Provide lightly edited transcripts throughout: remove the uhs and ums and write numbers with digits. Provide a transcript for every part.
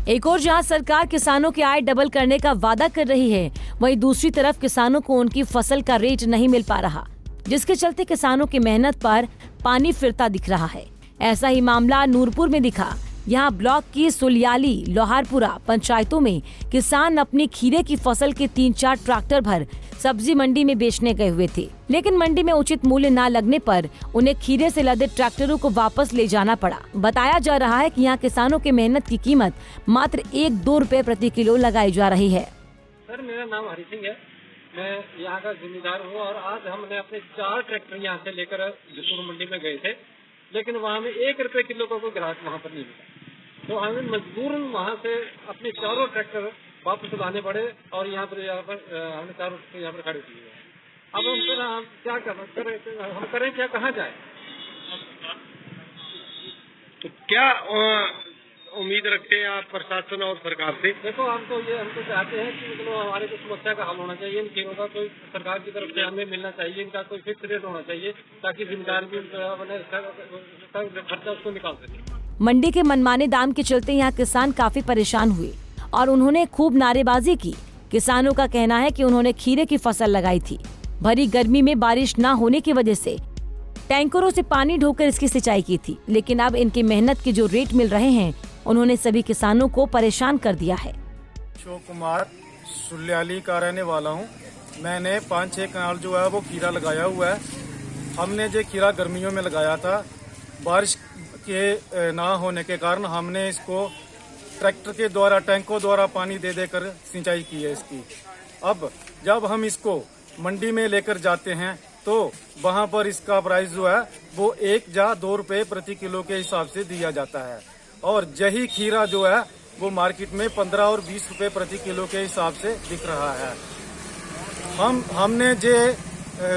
एक और जहां सरकार किसानों की आय डबल करने का वादा कर रही है, वहीं दूसरी तरफ किसानों को उनकी फसल का रेट नहीं मिल पा रहा, जिसके चलते किसानों की मेहनत पर पानी फिरता दिख रहा है। ऐसा ही मामला नूरपुर में दिखा। यहाँ ब्लॉक की सुलियाली, लोहारपुरा पंचायतों में किसान अपनी खीरे की फसल के 3-4 ट्रैक्टर भर सब्जी मंडी में बेचने गए हुए थे, लेकिन मंडी में उचित मूल्य न लगने पर उन्हें खीरे से लदे ट्रैक्टरों को वापस ले जाना पड़ा। बताया जा रहा है कि यहाँ किसानों की मेहनत की कीमत मात्र 1-2 रुपए प्रति किलो लगाई जा रही है। सर, मेरा नाम हरि सिंह है, मैं यहाँ का जिम्मेदार हूँ और आज हमने अपने 4 ट्रैक्टर यहाँ से लेकर जसूर मंडी में गए थे, लेकिन वहाँ में 1 रुपए किलो का कोई ग्राहक वहाँ पर नहीं मिला, तो हमें मजबूरन वहाँ से अपने 4 ट्रैक्टर वापस लाने पड़े और यहाँ पर हमने 4 ट्रैक्टर यहाँ पर खड़े किए। अब हम क्या करें क्या, कहाँ जाए? तो क्या उम्मीद रखते हैं आप प्रशासन और सरकार से? देखो, हम तो चाहते हैं कि मतलब हमारे को समस्या का हल होना चाहिए। इन खीरों का कोई सरकार की तरफ से हमें मिलना चाहिए, इनका कोई फिक्स रेट होना चाहिए ताकि जिम्मेदार भी खर्चा उसको निकाल सके। मंडी के मनमाने दाम के चलते यहाँ किसान काफी परेशान हुए और उन्होंने खूब नारेबाजी की। किसानों का कहना है कि उन्होंने खीरे की फसल लगाई थी, भरी गर्मी में बारिश न होने की वजह से टैंकरों से पानी ढोकर इसकी सिंचाई की थी, लेकिन अब इनकी मेहनत के जो रेट मिल रहे हैं उन्होंने सभी किसानों को परेशान कर दिया है। अशोक कुमार सुलियाली का रहने वाला हूँ। मैंने 5-6 कनाल जो है वो खीरा लगाया हुआ है। हमने जो खीरा गर्मियों में लगाया था, बारिश के ना होने के कारण हमने इसको ट्रैक्टर के द्वारा, टैंकों द्वारा पानी दे देकर सिंचाई की है इसकी। अब जब हम इसको मंडी में लेकर जाते हैं तो वहाँ पर इसका प्राइस जो है वो 1 या 2 रुपए प्रति किलो के हिसाब से दिया जाता है, और यही खीरा जो है वो मार्केट में 15 और 20 रुपए प्रति किलो के हिसाब से बिक रहा है। हमने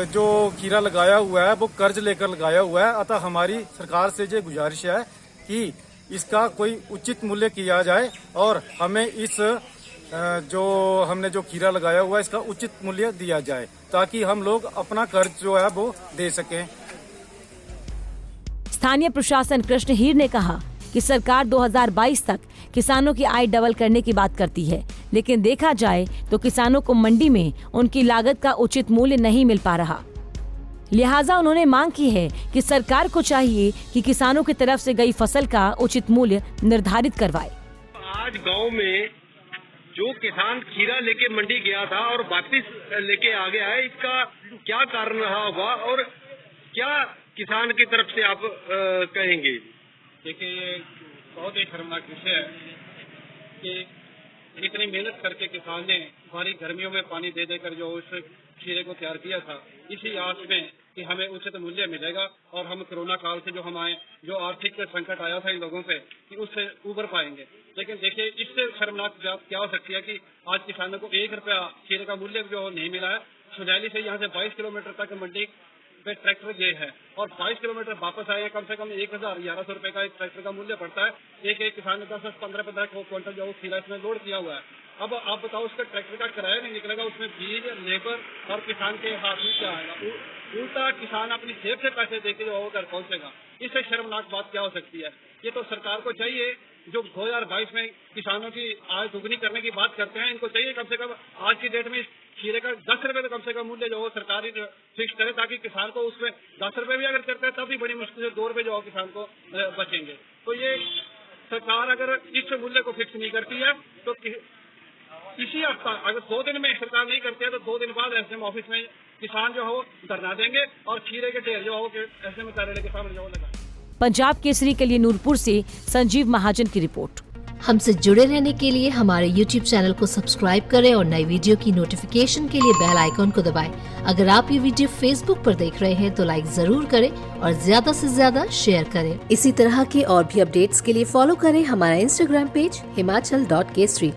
जो खीरा लगाया हुआ है वो कर्ज लेकर लगाया हुआ है, अतः हमारी सरकार से ये गुजारिश है कि इसका कोई उचित मूल्य किया जाए और हमें हमने जो खीरा लगाया हुआ है इसका उचित मूल्य दिया जाए ताकि हम लोग अपना कर्ज जो है वो दे सकें। स्थानीय प्रशासन कृष्ण हीर ने कहा कि सरकार 2022 तक किसानों की आय डबल करने की बात करती है, लेकिन देखा जाए तो किसानों को मंडी में उनकी लागत का उचित मूल्य नहीं मिल पा रहा। लिहाजा उन्होंने मांग की है कि सरकार को चाहिए कि किसानों की तरफ से गई फसल का उचित मूल्य निर्धारित करवाए। आज गांव में जो किसान खीरा लेके मंडी गया था और वापिस लेके आ गया है, इसका क्या कारण रहा होगा और क्या किसान की तरफ से आप कहेंगे? देखिए, ये बहुत ही शर्मनाक विषय है कि इतनी मेहनत करके किसान ने भारी गर्मियों में पानी दे देकर जो उस खीरे को तैयार किया था, इसी आस में कि हमें उचित मूल्य मिलेगा और हम कोरोना काल से जो आर्थिक संकट आया था इन लोगों पे कि उससे उबर पाएंगे। लेकिन देखिए, इससे शर्मनाक बात क्या हो सकती है कि आज किसानों को 1 रुपया खीरे का मूल्य जो नहीं मिला है। सुजैली से यहाँ से 22 किलोमीटर तक मंडी पे ट्रैक्टर गए हैं और 22 किलोमीटर वापस आए हैं। कम से कम 1,000-1,100 रुपए का एक ट्रैक्टर का मूल्य पड़ता है। एक किसान ने 10-15 क्विंटल जो खीरा इसमें लोड किया हुआ है। अब आप बताओ, उसका ट्रैक्टर का किराया नहीं निकलेगा, उसमें बीज, लेबर और किसान के हाथ में क्या आएगा? उल्टा किसान अपनी जेब से पैसे देके जो घर पहुंचेगा। इससे शर्मनाक बात क्या हो सकती है? ये तो सरकार को चाहिए, जो 2022 में किसानों की आय दुगनी करने की बात करते हैं, इनको चाहिए कम से कम आज की डेट में खीरे का 10 रुपए तो कम से कम मूल्य जो हो सरकार ही फिक्स करे, ताकि किसान को उसमें 10 रुपए भी अगर करते हैं तब भी बड़ी मुश्किल से 2 रुपए जो हो किसान को बचेंगे। तो ये सरकार अगर इस मूल्य को फिक्स नहीं करती है तो इसी हफ्ता अगर 2 दिन में सरकार नहीं करती है तो 2 दिन बाद एसडीएम ऑफिस में किसान जो हो धरना देंगे और खीरे के ढेर जो हो एसडीएम कार्यालय के सामने जो लगा। पंजाब केसरी के लिए नूरपुर से संजीव महाजन की रिपोर्ट। हमसे जुड़े रहने के लिए हमारे YouTube चैनल को सब्सक्राइब करें और नई वीडियो की नोटिफिकेशन के लिए बेल आइकॉन को दबाएं। अगर आप ये वीडियो Facebook पर देख रहे हैं तो लाइक जरूर करें और ज्यादा से ज्यादा शेयर करें। इसी तरह के और भी अपडेट्स के लिए फॉलो करें हमारा Instagram पेज himachal.kesri।